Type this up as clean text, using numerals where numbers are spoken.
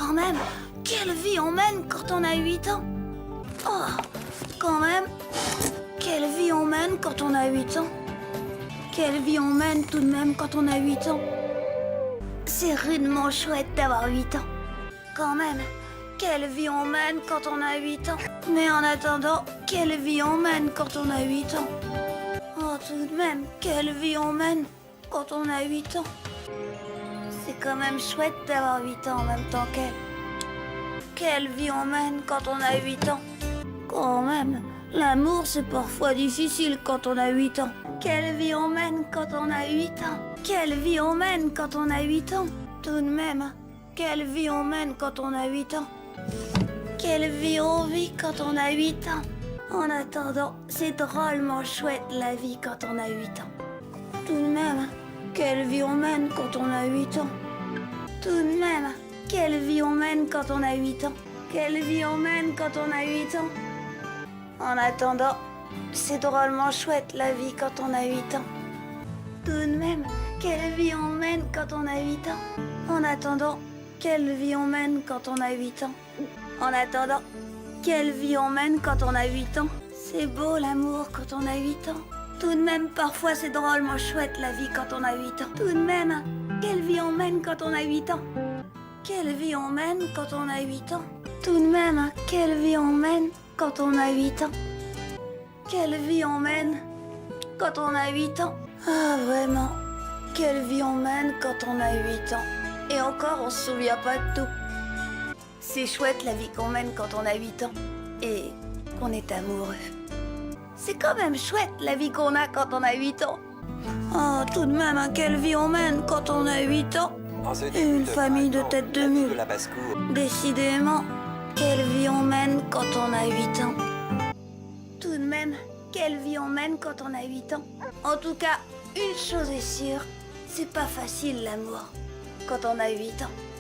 quand même, quelle vie on mène quand on a 8 ans. Oh, quand même, quelle vie on mène quand on a 8 ans. Quelle vie on mène tout de même quand on a 8 ans. C'est rudement chouette d'avoir 8 ans. Quand même, quelle vie on mène quand on a 8 ans. Mais en attendant, quelle vie on mène quand on a 8 ans. Oh, tout de même, quelle vie on mène quand on a 8 ans. C'est quand même chouette d'avoir 8 ans en même temps qu'elle. Quelle vie on mène quand on a 8 ans. Quand même, l'amour c'est parfois difficile quand on a 8 ans. Quelle vie on mène quand on a 8 ans. Quelle vie on mène quand on a 8 ans. Tout de même, quelle vie on mène quand on a 8 ans. Quelle vie on vit quand on a 8 ans. En attendant, c'est drôlement chouette la vie quand on a 8 ans. Tout de même, quelle vie on mène quand on a 8 ans. Tout de même, quelle vie on mène quand on a 8 ans. Quelle vie on mène quand on a 8 ans. En attendant, c'est drôlement chouette la vie quand on a 8 ans. Tout de même, quelle vie on mène quand on a 8 ans. En attendant, quelle vie on mène quand on a 8 ans. En attendant, quelle vie on mène quand on a 8 ans. C'est beau l'amour quand on a 8 ans. Tout de même, parfois c'est drôlement chouette la vie quand on a 8 ans. Tout de même, quelle vie on mène quand on a 8 ans. Quelle vie on mène quand on a 8 ans. Tout de même, quelle vie on mène quand on a 8 ans. Quelle vie on mène quand on a 8 ans. Ah vraiment, quelle vie on mène quand on a 8 ans. Et encore, on se souvient pas de tout. C'est chouette la vie qu'on mène quand on a 8 ans. Et qu'on est amoureux. C'est quand même chouette la vie qu'on a quand on a 8 ans. Oh, tout de même, quelle vie on mène quand on a 8 ans. Et une famille de têtes de mule. Décidément, quelle vie on mène quand on a 8 ans. Tout de même, quelle vie on mène quand on a 8 ans. En tout cas, une chose est sûre, c'est pas facile l'amour quand on a 8 ans.